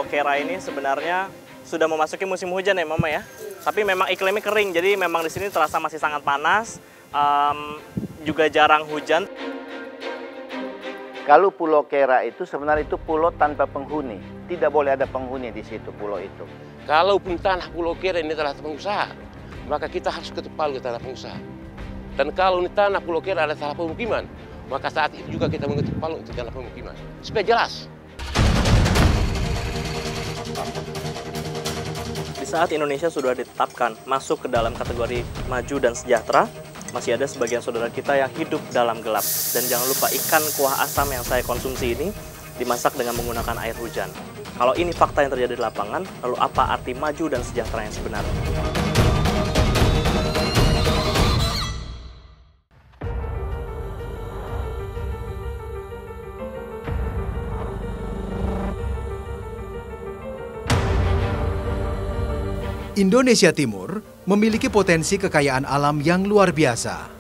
Pulau Kera ini sebenarnya sudah memasuki musim hujan ya Mama ya. Tapi memang iklimnya kering, jadi memang di sini terasa masih sangat panas, juga jarang hujan. Kalau Pulau Kera itu sebenarnya itu pulau tanpa penghuni. Tidak boleh ada penghuni di situ pulau itu. Kalaupun tanah Pulau Kera ini tanah pengusaha, maka kita harus ketuk palu ke tanah pengusaha. Dan kalau di tanah Pulau Kera ada tanah pemukiman, maka saat itu juga kita mengetuk palu untuk tanah pemukiman. Supaya jelas. Di saat Indonesia sudah ditetapkan masuk ke dalam kategori maju dan sejahtera, masih ada sebagian saudara kita yang hidup dalam gelap. Dan jangan lupa ikan kuah asam yang saya konsumsi ini dimasak dengan menggunakan air hujan. Kalau ini fakta yang terjadi di lapangan, lalu apa arti maju dan sejahtera yang sebenarnya? Indonesia Timur memiliki potensi kekayaan alam yang luar biasa.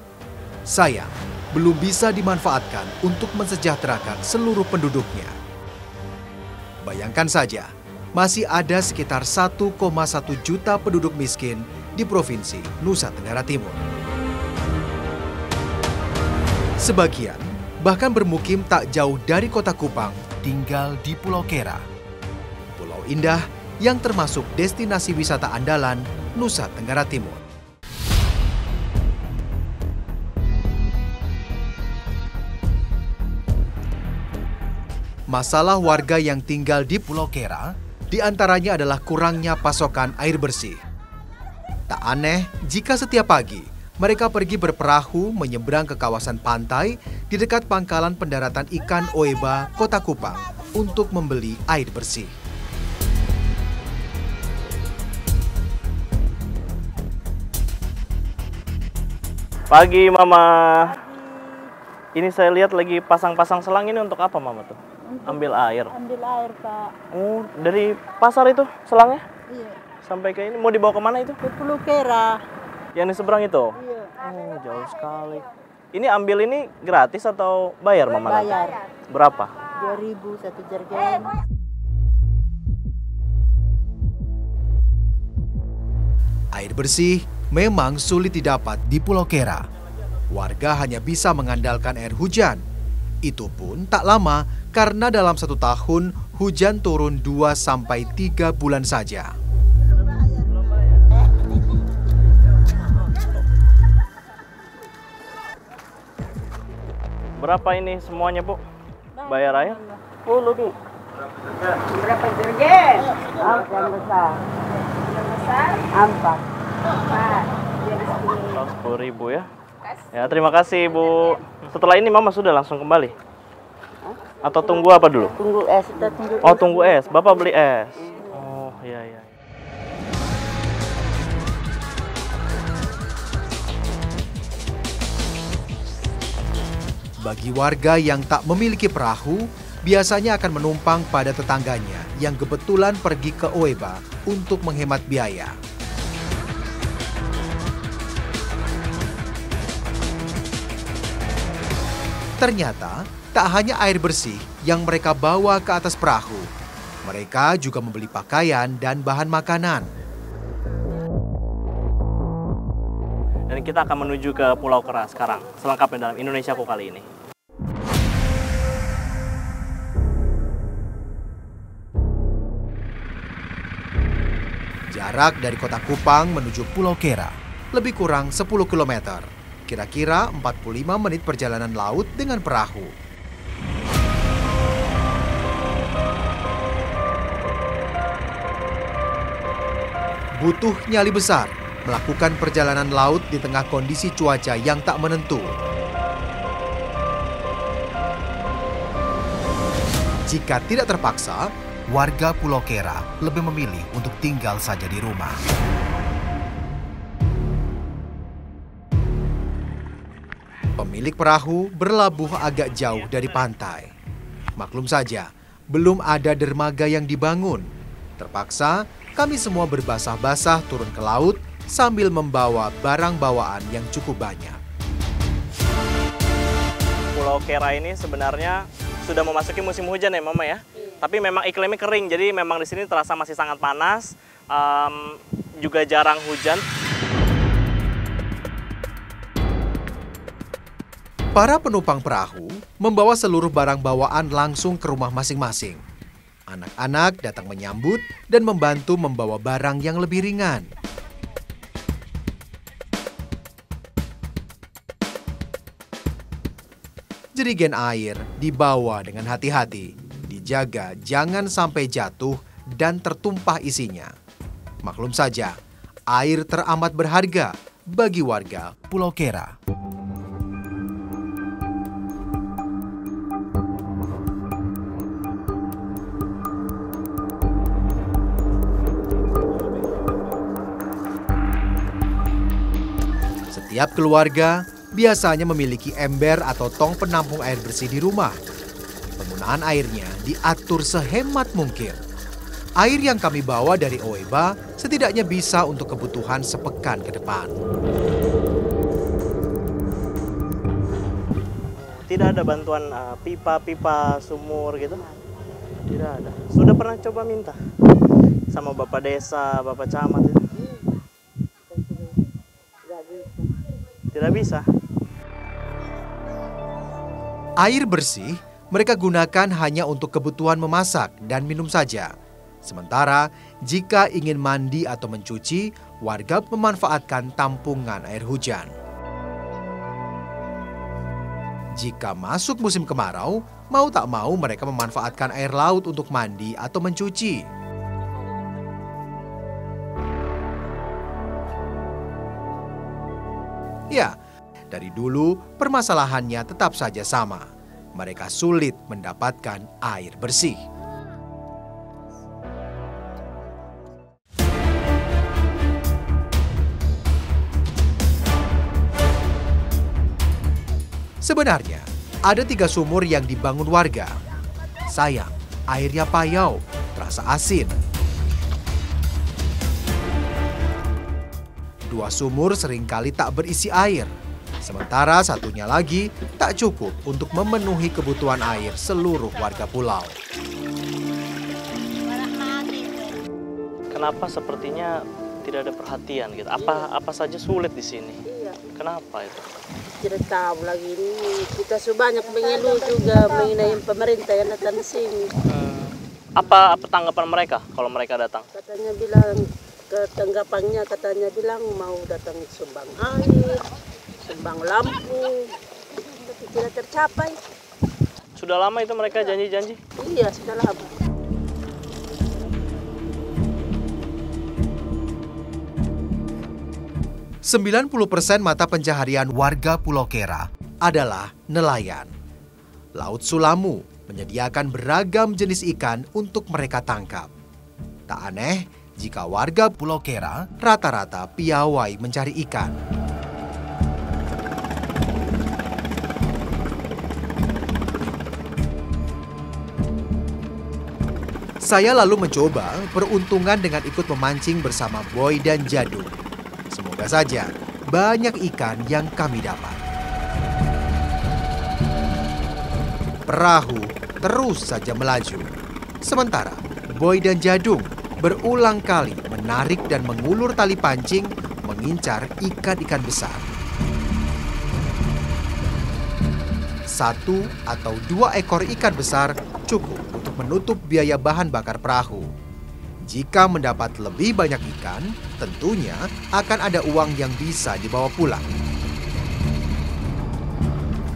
Sayang, belum bisa dimanfaatkan untuk mensejahterakan seluruh penduduknya. Bayangkan saja, masih ada sekitar 1,1 juta penduduk miskin di Provinsi Nusa Tenggara Timur. Sebagian bahkan bermukim tak jauh dari kota Kupang, tinggal di Pulau Kera. Pulau indah yang termasuk destinasi wisata andalan Nusa Tenggara Timur. Masalah warga yang tinggal di Pulau Kera diantaranya adalah kurangnya pasokan air bersih. Tak aneh jika setiap pagi mereka pergi berperahu menyeberang ke kawasan pantai di dekat pangkalan pendaratan ikan Oeba, Kota Kupang untuk membeli air bersih. Pagi Mama. Ini saya lihat lagi pasang-pasang selang ini untuk apa Mama tuh? Ambil air. Ambil air, Pak. Oh, dari pasar itu selangnya? Iya. Sampai ke ini mau dibawa kemana itu? Ke Pulau Kera. Yang di seberang itu? Iya. Oh, jauh sekali. Ini ambil ini gratis atau bayar Mama? Bayar. Berapa? 2.000 satu jergen. Air bersih memang sulit didapat di Pulau Kera. Warga hanya bisa mengandalkan air hujan. Itu pun tak lama karena dalam 1 tahun hujan turun 2-3 bulan saja. Berapa ini semuanya, Bu? Bayar air? 10 nih. Berapa jergen? Yang besar. Yang besar? 4. 10.000 ya. Ya, terima kasih, Bu. Setelah ini Mama sudah langsung kembali? Atau tunggu apa dulu? Tunggu es, kita tunggu. Oh, tunggu es. Bapak beli es. Oh, iya, iya. Bagi warga yang tak memiliki perahu, biasanya akan menumpang pada tetangganya yang kebetulan pergi ke Oeba untuk menghemat biaya. Ternyata, tak hanya air bersih yang mereka bawa ke atas perahu. Mereka juga membeli pakaian dan bahan makanan. Dan kita akan menuju ke Pulau Kera sekarang, selengkapnya dalam Indonesiaku kali ini. Jarak dari kota Kupang menuju Pulau Kera lebih kurang 10 km. Kira-kira 45 menit perjalanan laut dengan perahu. Butuh nyali besar melakukan perjalanan laut di tengah kondisi cuaca yang tak menentu. Jika tidak terpaksa, warga Pulau Kera lebih memilih untuk tinggal saja di rumah. Pemilik perahu berlabuh agak jauh dari pantai. Maklum saja, belum ada dermaga yang dibangun. Terpaksa, kami semua berbasah-basah turun ke laut sambil membawa barang bawaan yang cukup banyak. Pulau Kera ini sebenarnya sudah memasuki musim hujan ya Mama ya? Tapi memang iklimnya kering, jadi memang di sini terasa masih sangat panas, juga jarang hujan. Para penumpang perahu membawa seluruh barang bawaan langsung ke rumah masing-masing. Anak-anak datang menyambut dan membantu membawa barang yang lebih ringan. Jerigen air dibawa dengan hati-hati, dijaga jangan sampai jatuh dan tertumpah isinya. Maklum saja, air teramat berharga bagi warga Pulau Kera. Setiap keluarga biasanya memiliki ember atau tong penampung air bersih di rumah. Penggunaan airnya diatur sehemat mungkin. Air yang kami bawa dari Oeba setidaknya bisa untuk kebutuhan sepekan ke depan. Tidak ada bantuan pipa-pipa, sumur gitu? Tidak ada. Sudah pernah coba minta sama Bapak Desa, Bapak Camat itu? Tidak bisa. Air bersih mereka gunakan hanya untuk kebutuhan memasak dan minum saja. Sementara jika ingin mandi atau mencuci, warga memanfaatkan tampungan air hujan. Jika masuk musim kemarau, mau tak mau mereka memanfaatkan air laut untuk mandi atau mencuci. Ya, dari dulu permasalahannya tetap saja sama. Mereka sulit mendapatkan air bersih. Sebenarnya, ada 3 sumur yang dibangun warga. Sayang, airnya payau, terasa asin. 2 sumur seringkali tak berisi air. Sementara satunya lagi tak cukup untuk memenuhi kebutuhan air seluruh warga pulau. Kenapa sepertinya tidak ada perhatian gitu? Apa saja sulit di sini? Iya. Kenapa itu? Tidak tahu lagi ini. Kita sebanyak mengeluh juga mengenai pemerintah yang datang di sini. Apa tanggapan mereka kalau mereka datang? Katanya bilang, ketanggapannya katanya bilang mau datang sumbang air, sumbang lampu, tapi tidak tercapai. Sudah lama itu mereka janji-janji? Iya, sudah lama. Sembilan 90% mata pencaharian warga Pulau Kera adalah nelayan. Laut Sulamu menyediakan beragam jenis ikan untuk mereka tangkap. Tak aneh jika warga Pulau Kera rata-rata piawai mencari ikan. Saya lalu mencoba peruntungan dengan ikut memancing bersama Boy dan Jadung. Semoga saja banyak ikan yang kami dapat. Perahu terus saja melaju. Sementara Boy dan Jadung berulang kali menarik dan mengulur tali pancing mengincar ikan-ikan besar. 1 atau 2 ekor ikan besar cukup untuk menutup biaya bahan bakar perahu. Jika mendapat lebih banyak ikan, tentunya akan ada uang yang bisa dibawa pulang.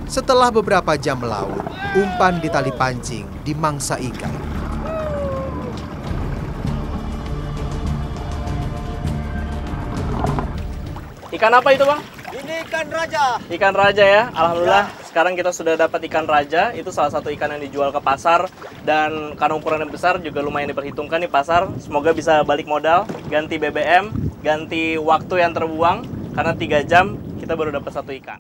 Setelah beberapa jam melaut, umpan di tali pancing dimangsa ikan. Ikan apa itu, Bang? Ini ikan raja. Ikan raja ya, alhamdulillah. Sekarang kita sudah dapat ikan raja. Itu salah satu ikan yang dijual ke pasar. Dan karena ukurannya besar juga lumayan diperhitungkan di pasar. Semoga bisa balik modal, ganti BBM, ganti waktu yang terbuang. Karena 3 jam kita baru dapat 1 ikan.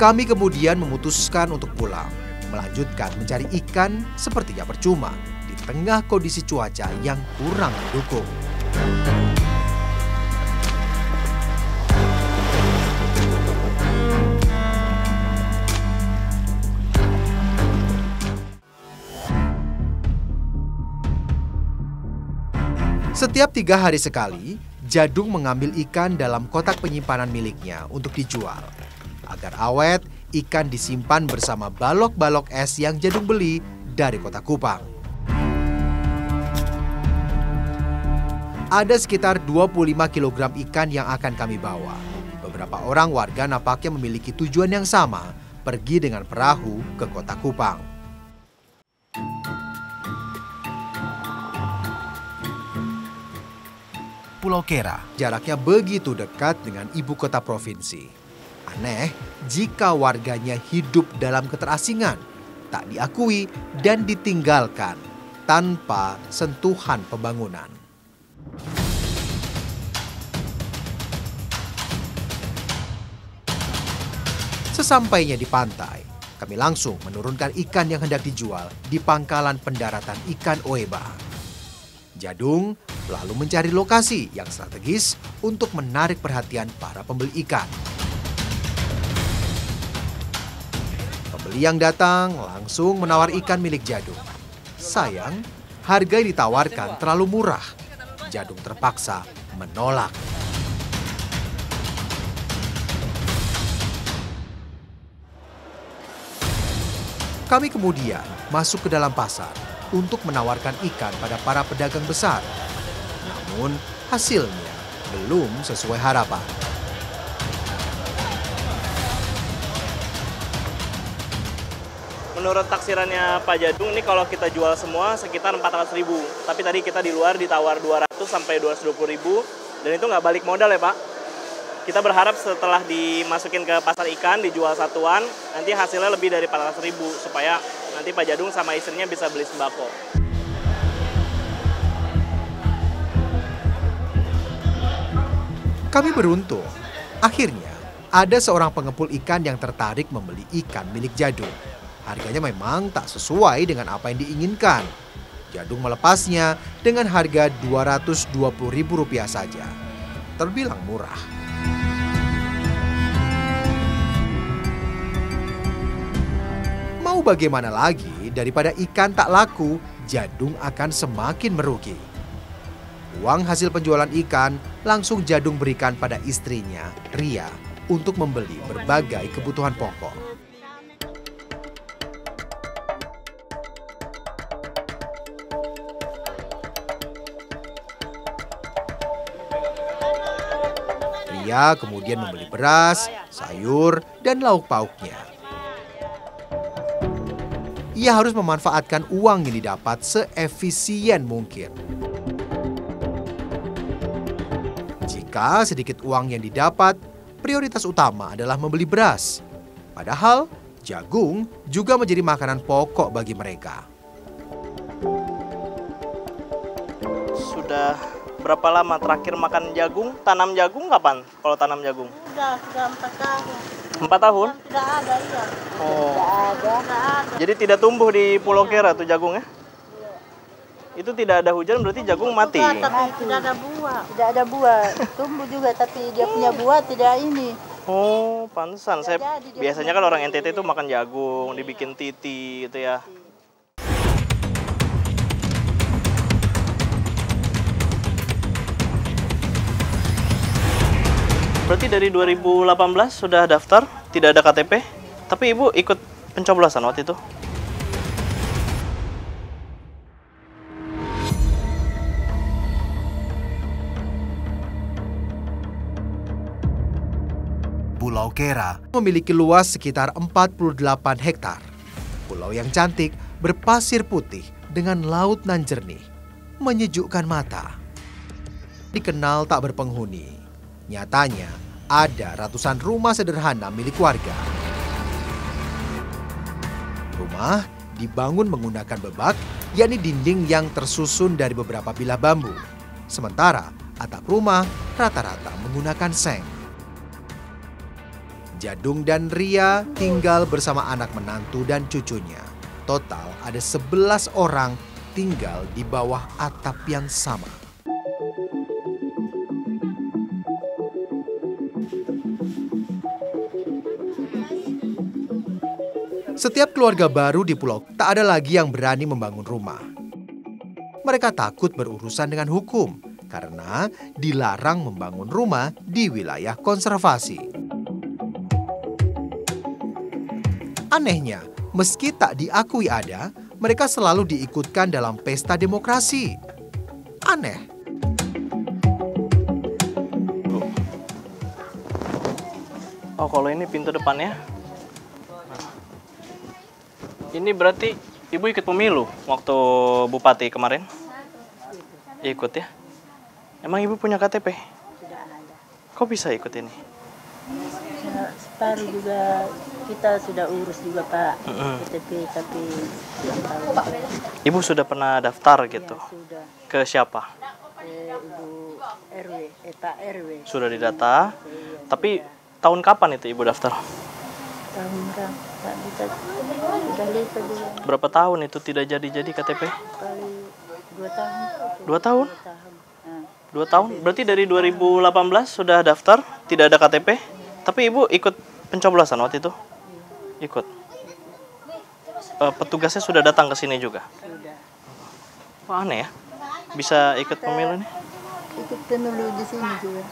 Kami kemudian memutuskan untuk pulang, melanjutkan mencari ikan sepertinya percuma di tengah kondisi cuaca yang kurang mendukung. Setiap 3 hari sekali, Jadung mengambil ikan dalam kotak penyimpanan miliknya untuk dijual. Agar awet, ikan disimpan bersama balok-balok es yang Jadung beli dari Kota Kupang. Ada sekitar 25 kg ikan yang akan kami bawa. Beberapa orang warga nampaknya memiliki tujuan yang sama, pergi dengan perahu ke Kota Kupang. Pulau Kera jaraknya begitu dekat dengan ibu kota provinsi. Aneh jika warganya hidup dalam keterasingan, tak diakui dan ditinggalkan tanpa sentuhan pembangunan. Sesampainya di pantai, kami langsung menurunkan ikan yang hendak dijual di pangkalan pendaratan ikan Oeba. Jadung lalu mencari lokasi yang strategis untuk menarik perhatian para pembeli ikan. Pembeli yang datang langsung menawar ikan milik Jadung. Sayang, harga yang ditawarkan terlalu murah. Jadung terpaksa menolak. Kami kemudian masuk ke dalam pasar untuk menawarkan ikan pada para pedagang besar. Namun, hasilnya belum sesuai harapan. Menurut taksirannya Pak Jadung, ini kalau kita jual semua sekitar 400.000. Tapi tadi kita di luar ditawar 200 sampai 220.000, dan itu nggak balik modal ya Pak. Kita berharap setelah dimasukin ke pasar ikan, dijual satuan, nanti hasilnya lebih dari 400.000 supaya nanti Pak Jadung sama istrinya bisa beli sembako. Kami beruntung. Akhirnya, ada seorang pengepul ikan yang tertarik membeli ikan milik Jadung. Harganya memang tak sesuai dengan apa yang diinginkan. Jadung melepasnya dengan harga Rp220.000 saja. Terbilang murah. Mau bagaimana lagi, daripada ikan tak laku, Jadung akan semakin merugi. Uang hasil penjualan ikan langsung Jadung berikan pada istrinya, Ria, untuk membeli berbagai kebutuhan pokok. Ria kemudian membeli beras, sayur, dan lauk pauknya. Ia harus memanfaatkan uang yang didapat seefisien mungkin. Jika sedikit uang yang didapat, prioritas utama adalah membeli beras. Padahal, jagung juga menjadi makanan pokok bagi mereka. Sudah berapa lama terakhir makan jagung? Tanam jagung kapan kalau tanam jagung? Sudah 4 tahun. 4 tahun? Tidak ada, iya. Oh. Tidak ada. Jadi tidak tumbuh di Pulau Kera tuh jagungnya? Itu tidak ada hujan berarti jagung mati? Tapi tidak ada buah. Tidak ada buah, tumbuh juga tapi dia punya buah tidak ini. Oh, pantesan. Saya jadi dia biasanya kan orang NTT itu makan jagung, dibikin titi gitu ya. Berarti dari 2018 sudah daftar, tidak ada KTP, tapi Ibu ikut pencoblosan waktu itu? Pulau Kera memiliki luas sekitar 48 hektar. Pulau yang cantik, berpasir putih dengan laut nan jernih, menyejukkan mata. Dikenal tak berpenghuni. Nyatanya, ada ratusan rumah sederhana milik warga. Rumah dibangun menggunakan bebak, yakni dinding yang tersusun dari beberapa bilah bambu. Sementara atap rumah rata-rata menggunakan seng. Jadung dan Ria tinggal bersama anak menantu dan cucunya. Total ada 11 orang tinggal di bawah atap yang sama. Setiap keluarga baru di pulau tak ada lagi yang berani membangun rumah. Mereka takut berurusan dengan hukum karena dilarang membangun rumah di wilayah konservasi. Anehnya, meski tak diakui ada, mereka selalu diikutkan dalam pesta demokrasi. Aneh. Oh, kalau ini pintu depannya. Ini berarti Ibu ikut pemilu waktu Bupati kemarin? Ikut ya? Emang Ibu punya KTP? Tidak ada. Kok bisa ikut ini? Separuh juga kita sudah urus juga Pak KTP, tapi belum tahu. Ibu sudah pernah daftar gitu? Ya, sudah. Ke siapa? Ibu RW, Pak RW. Sudah didata? Tapi tahun kapan itu Ibu daftar? Tahun berapa? Tak bisa. Sudah lupa juga. Berapa tahun itu tidak jadi-jadi KTP? Kali 2 tahun. 2 tahun? 2 tahun. Nah, 2 tahun? Berarti dari 2018 sudah daftar, tidak ada KTP? Tapi Ibu ikut pencoblosan waktu itu? Ikut? Petugasnya sudah datang ke sini juga? sudah. Wah, aneh ya? Bisa ikut pemilu nih? Ikut pemilu di sini juga.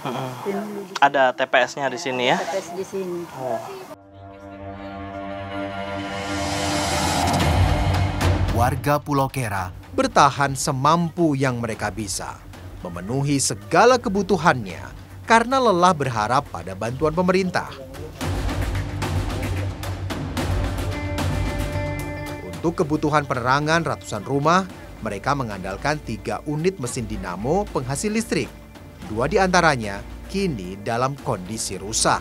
Pemilu di Ada TPS-nya di sini ya? TPS di sini. Warga Pulau Kera bertahan semampu yang mereka bisa, memenuhi segala kebutuhannya karena lelah berharap pada bantuan pemerintah. Untuk kebutuhan penerangan ratusan rumah, mereka mengandalkan 3 unit mesin dinamo penghasil listrik. 2 di antaranya kini dalam kondisi rusak.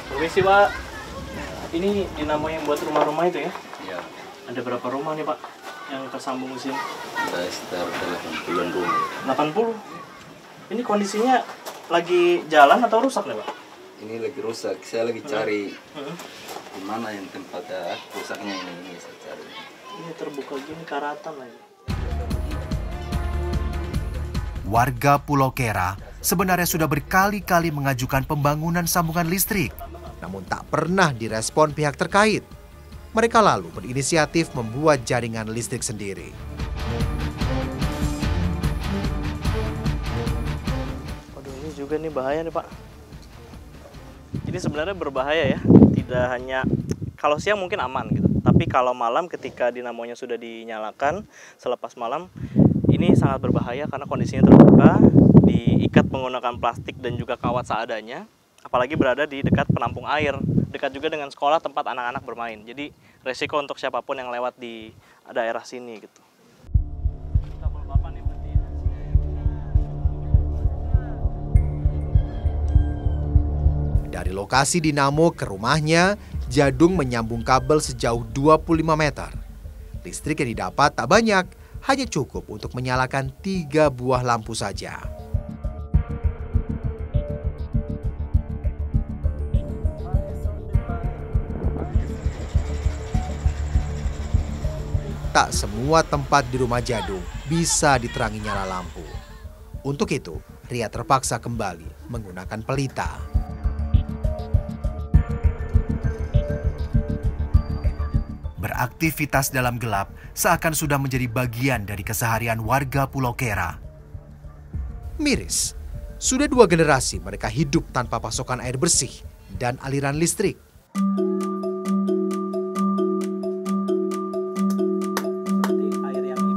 Permisi Pak, ini dinamo yang buat rumah-rumah itu ya? Ya, Ada berapa rumah nih Pak yang tersambung mesin? ada sekitar 80-an rumah. 80? Ini kondisinya lagi jalan atau rusak nih Pak? Ini lagi rusak, saya lagi cari di mana yang tempatnya rusaknya ini saya cari. Ini terbuka gini karatan lagi. Warga Pulau Kera sebenarnya sudah berkali-kali mengajukan pembangunan sambungan listrik, namun tak pernah direspon pihak terkait. Mereka lalu berinisiatif membuat jaringan listrik sendiri. Waduh, ini juga nih bahaya nih Pak. Ini sebenarnya berbahaya ya. Tidak hanya kalau siang mungkin aman gitu, tapi kalau malam ketika dinamonya sudah dinyalakan selepas malam, ini sangat berbahaya karena kondisinya terbuka, diikat menggunakan plastik dan juga kawat seadanya. Apalagi berada di dekat penampung air, dekat juga dengan sekolah tempat anak-anak bermain. Jadi resiko untuk siapapun yang lewat di daerah sini gitu. Dari lokasi dinamo ke rumahnya, Jadung menyambung kabel sejauh 25 meter. Listrik yang didapat tak banyak, hanya cukup untuk menyalakan 3 buah lampu saja. Tak semua tempat di rumah Jadung bisa diterangi nyala lampu. Untuk itu, Ria terpaksa kembali menggunakan pelita. Beraktivitas dalam gelap seakan sudah menjadi bagian dari keseharian warga Pulau Kera. Miris, sudah 2 generasi mereka hidup tanpa pasokan air bersih dan aliran listrik.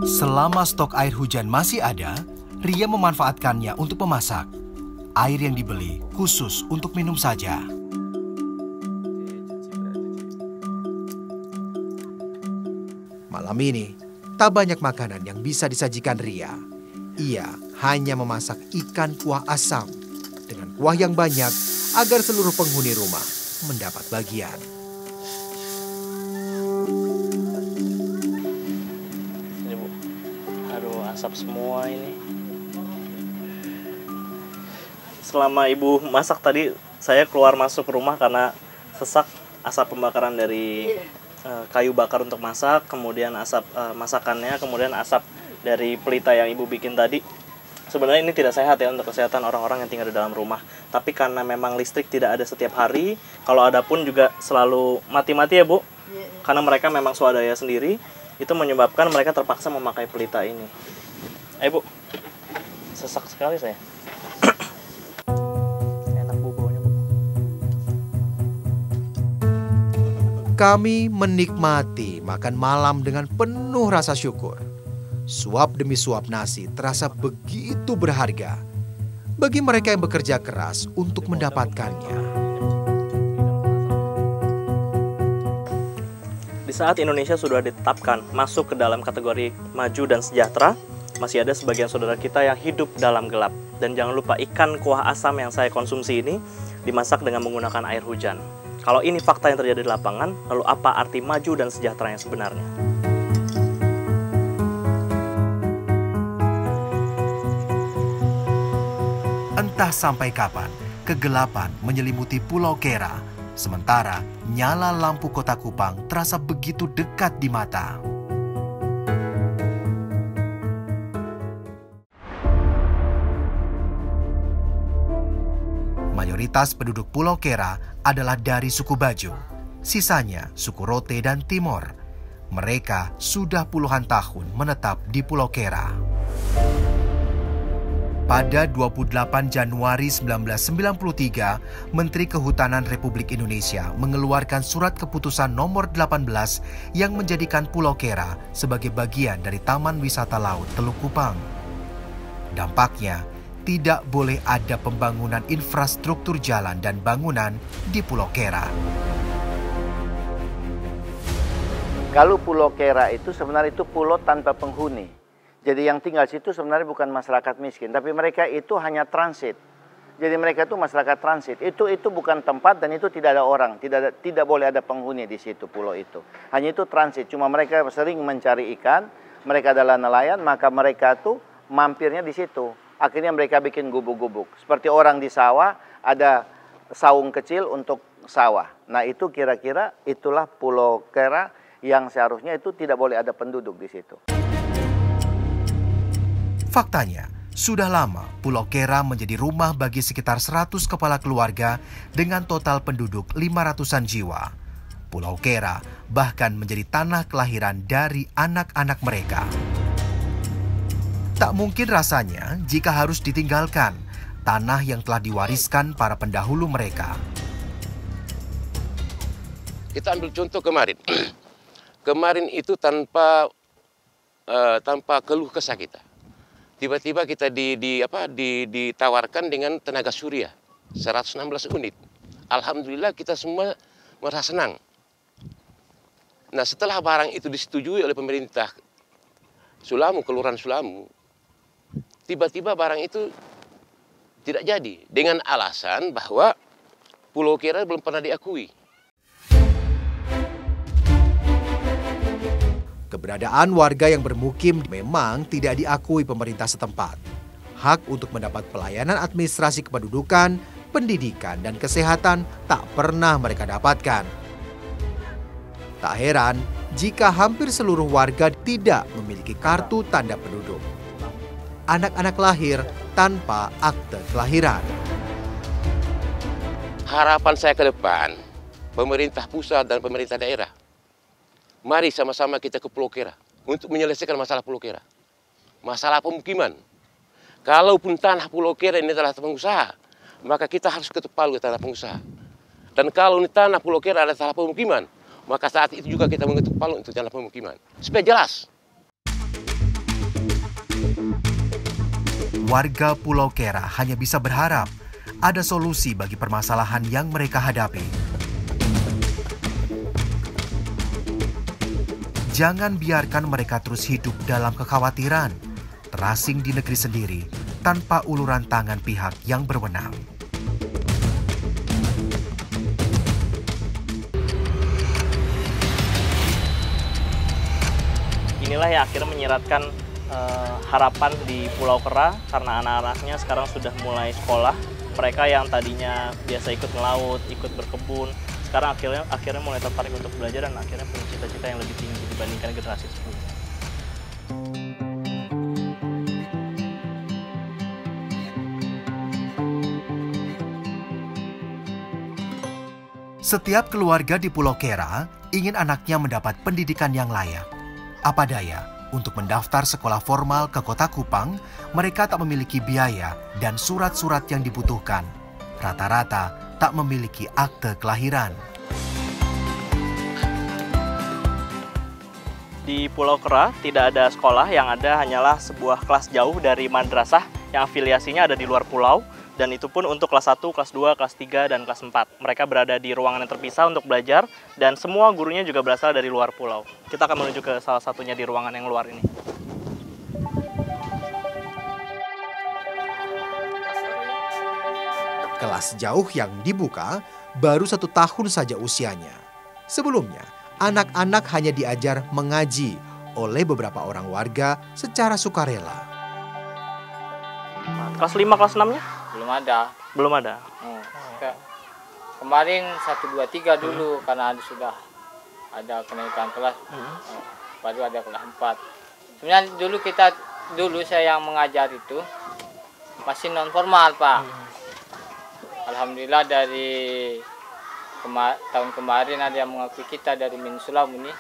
Selama stok air hujan masih ada, Ria memanfaatkannya untuk memasak. Air yang dibeli khusus untuk minum saja. Malam ini, tak banyak makanan yang bisa disajikan Ria. Ia hanya memasak ikan kuah asam dengan kuah yang banyak agar seluruh penghuni rumah mendapat bagian. Ini Bu, aduh asap semua ini. Selama Ibu masak tadi, saya keluar masuk rumah karena sesak asap pembakaran dari kayu bakar untuk masak, kemudian asap masakannya, kemudian asap dari pelita yang Ibu bikin tadi. Sebenarnya ini tidak sehat ya untuk kesehatan orang-orang yang tinggal di dalam rumah. Tapi karena memang listrik tidak ada setiap hari, kalau ada pun juga selalu mati-mati ya Bu. Karena mereka memang swadaya sendiri. Itu menyebabkan mereka terpaksa memakai pelita ini. Bu, sesak sekali saya. Enak baunya, Bu. Kami menikmati makan malam dengan penuh rasa syukur. Suap demi suap nasi terasa begitu berharga bagi mereka yang bekerja keras untuk mendapatkannya. Di saat Indonesia sudah ditetapkan masuk ke dalam kategori maju dan sejahtera, masih ada sebagian saudara kita yang hidup dalam gelap. Dan jangan lupa, ikan kuah asam yang saya konsumsi ini dimasak dengan menggunakan air hujan. Kalau ini fakta yang terjadi di lapangan, lalu apa arti maju dan sejahtera yang sebenarnya? Entah sampai kapan kegelapan menyelimuti Pulau Kera, sementara nyala lampu kota Kupang terasa begitu dekat di mata. Mayoritas penduduk Pulau Kera adalah dari suku Bajo, sisanya suku Rote dan Timor. Mereka sudah puluhan tahun menetap di Pulau Kera. Pada 28 Januari 1993, Menteri Kehutanan Republik Indonesia mengeluarkan surat keputusan nomor 18 yang menjadikan Pulau Kera sebagai bagian dari Taman Wisata Laut Teluk Kupang. Dampaknya, tidak boleh ada pembangunan infrastruktur jalan dan bangunan di Pulau Kera. Kalau Pulau Kera itu sebenarnya itu pulau tanpa penghuni. Jadi yang tinggal situ sebenarnya bukan masyarakat miskin, tapi mereka itu hanya transit. Jadi mereka itu masyarakat transit. Itu bukan tempat dan itu tidak ada orang, tidak boleh ada penghuni di situ pulau itu. Hanya itu transit. Cuma mereka sering mencari ikan, mereka adalah nelayan, maka mereka tuh mampirnya di situ. Akhirnya mereka bikin gubuk-gubuk. Seperti orang di sawah ada saung kecil untuk sawah. Nah itu kira-kira itulah Pulau Kera yang seharusnya itu tidak boleh ada penduduk di situ. Faktanya, sudah lama Pulau Kera menjadi rumah bagi sekitar 100 kepala keluarga dengan total penduduk 500-an jiwa. Pulau Kera bahkan menjadi tanah kelahiran dari anak-anak mereka. Tak mungkin rasanya jika harus ditinggalkan tanah yang telah diwariskan para pendahulu mereka. Kita ambil contoh kemarin. Kemarin itu tanpa keluh kesah kita. Tiba-tiba kita ditawarkan dengan tenaga surya 116 unit. Alhamdulillah kita semua merasa senang. Nah setelah barang itu disetujui oleh pemerintah Sulamu, Kelurahan Sulamu, tiba-tiba barang itu tidak jadi dengan alasan bahwa Pulau Kera belum pernah diakui. Keberadaan warga yang bermukim memang tidak diakui pemerintah setempat. Hak untuk mendapat pelayanan administrasi kependudukan, pendidikan, dan kesehatan tak pernah mereka dapatkan. Tak heran jika hampir seluruh warga tidak memiliki kartu tanda penduduk. Anak-anak lahir tanpa akte kelahiran. Harapan saya ke depan, pemerintah pusat dan pemerintah daerah, mari sama-sama kita ke Pulau Kera untuk menyelesaikan masalah Pulau Kera. Masalah pemukiman. Kalaupun tanah Pulau Kera ini adalah pengusaha, maka kita harus ketuk palu ke tanah pengusaha. Dan kalau ini tanah Pulau Kera adalah tanah pemukiman, maka saat itu juga kita mengetuk palu untuk tanah pemukiman. Supaya jelas. Warga Pulau Kera hanya bisa berharap ada solusi bagi permasalahan yang mereka hadapi. Jangan biarkan mereka terus hidup dalam kekhawatiran, terasing di negeri sendiri tanpa uluran tangan pihak yang berwenang. Inilah yang akhirnya menyiratkan harapan di Pulau Kera karena anak-anaknya sekarang sudah mulai sekolah. Mereka yang tadinya biasa ikut melaut, ikut berkebun, sekarang akhirnya mulai tertarik untuk belajar dan akhirnya punya cita-cita yang lebih tinggi dibandingkan generasi sebelumnya. Setiap keluarga di Pulau Kera ingin anaknya mendapat pendidikan yang layak. Apa daya, untuk mendaftar sekolah formal ke Kota Kupang, mereka tak memiliki biaya dan surat-surat yang dibutuhkan. Rata-rata tak memiliki akte kelahiran. Di Pulau Kera tidak ada sekolah, yang ada hanyalah sebuah kelas jauh dari madrasah yang afiliasinya ada di luar pulau, dan itu pun untuk kelas 1, kelas 2, kelas 3, dan kelas 4. Mereka berada di ruangan yang terpisah untuk belajar, dan semua gurunya juga berasal dari luar pulau. Kita akan menuju ke salah satunya di ruangan yang luar ini. Kelas jauh yang dibuka baru 1 tahun saja usianya. Sebelumnya, anak-anak hanya diajar mengaji oleh beberapa orang warga secara sukarela. Kelas 5, kelas 6-nya? Belum ada. Belum ada. Kemarin 1, 2, 3 dulu karena sudah ada kenaikan kelas. Baru ada kelas 4. Sebenarnya dulu saya yang mengajar itu masih non formal, Pak. Alhamdulillah dari tahun kemarin ada yang mengakui kita dari Minsulam ini.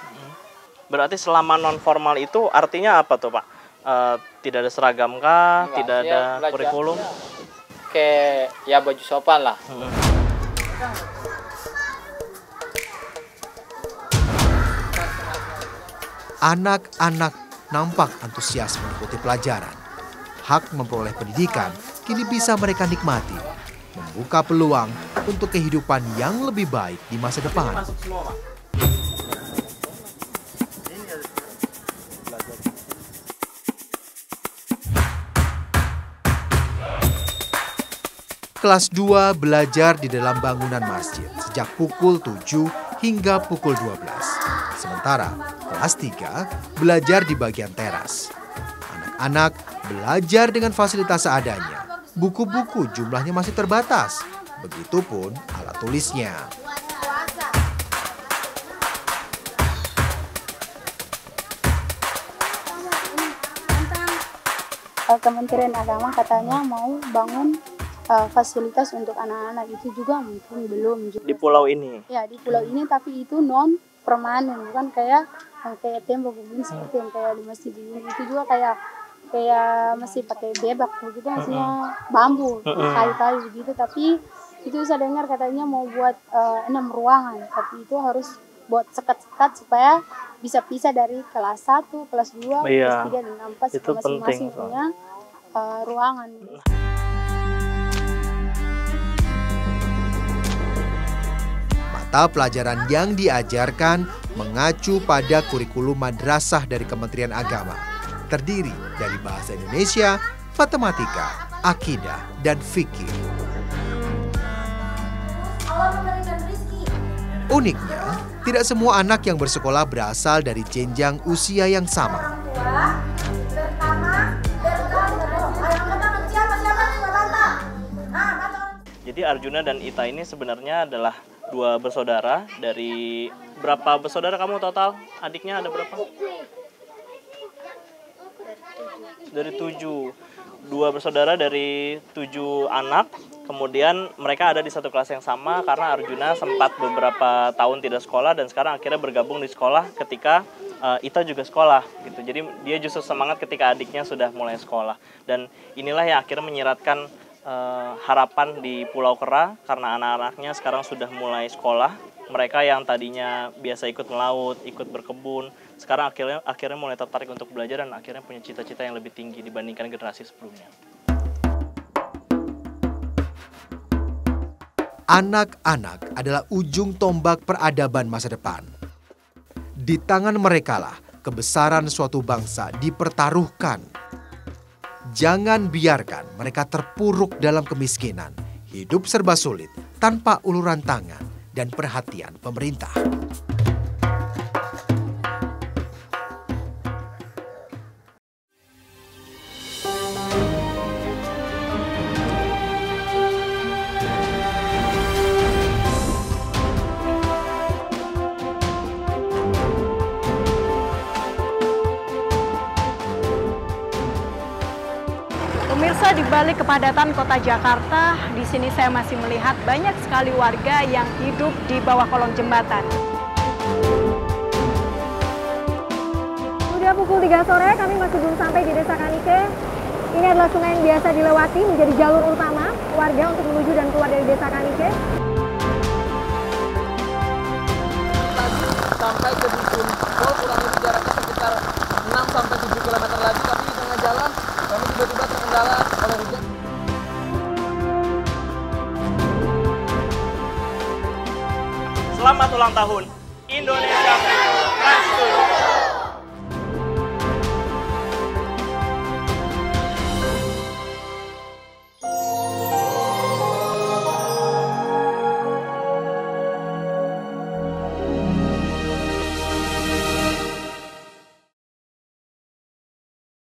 Berarti selama non formal itu artinya apa tuh, Pak? Tidak ada seragam kah? Enggak, tidak ada kurikulum? Kayak ya baju sopan lah. Anak-anak nampak antusias mengikuti pelajaran. Hak memperoleh pendidikan kini bisa mereka nikmati, membuka peluang untuk kehidupan yang lebih baik di masa depan. Kelas 2 belajar di dalam bangunan masjid sejak pukul 7 hingga pukul 12. Sementara kelas 3 belajar di bagian teras. Anak-anak belajar dengan fasilitas seadanya. Buku-buku jumlahnya masih terbatas. Begitupun alat tulisnya. Kementerian Agama katanya mau bangun fasilitas untuk anak-anak, itu juga mungkin belum juga. Di pulau ini? Ya, di pulau ini, tapi itu non permanen, bukan kayak tembok begini seperti yang kayak di masjid ini. Itu juga kayak masih pakai bebak begitu, maksudnya bambu, kayu-kayu begitu. Tapi itu saya dengar katanya mau buat 6 ruangan, tapi itu harus buat sekat-sekat supaya bisa pisah dari kelas 1, kelas 2, kelas 3, dan 4, itu masing-masing punya ruangan. Mata pelajaran yang diajarkan mengacu pada kurikulum madrasah dari Kementerian Agama. Terdiri dari bahasa Indonesia, matematika, akidah, dan fikih. Uniknya, tidak semua anak yang bersekolah berasal dari jenjang usia yang sama. Jadi Arjuna dan Ita ini sebenarnya adalah 2 bersaudara. Dari berapa bersaudara kamu total? Adiknya ada berapa? Dari 7. 2 bersaudara dari 7 anak. Kemudian mereka ada di satu kelas yang sama karena Arjuna sempat beberapa tahun tidak sekolah dan sekarang akhirnya bergabung di sekolah ketika Ita juga sekolah gitu. Jadi dia justru semangat ketika adiknya sudah mulai sekolah. Dan inilah yang akhirnya menyiratkan harapan di Pulau Kera karena anak-anaknya sekarang sudah mulai sekolah. Mereka yang tadinya biasa ikut melaut, ikut berkebun, sekarang akhirnya mulai tertarik untuk belajar dan akhirnya punya cita-cita yang lebih tinggi dibandingkan generasi sebelumnya. Anak-anak adalah ujung tombak peradaban masa depan. Di tangan merekalah kebesaran suatu bangsa dipertaruhkan. Jangan biarkan mereka terpuruk dalam kemiskinan, hidup serba sulit tanpa uluran tangan dan perhatian pemerintah. Pemirsa, di balik kepadatan kota Jakarta, di sini saya masih melihat banyak sekali warga yang hidup di bawah kolong jembatan. hingga pukul 3 sore kami masih belum sampai di Desa Kanike. Ini adalah sungai yang biasa dilewati menjadi jalur utama warga untuk menuju dan keluar dari Desa Kanike. Tadi sampai ke Dusun Pol kurang lebih jaraknya sekitar 6 sampai 7 km lagi, tapi di tengah jalan kami tiba-tiba terkendala oleh hujan. Selamat ulang tahun Indonesia.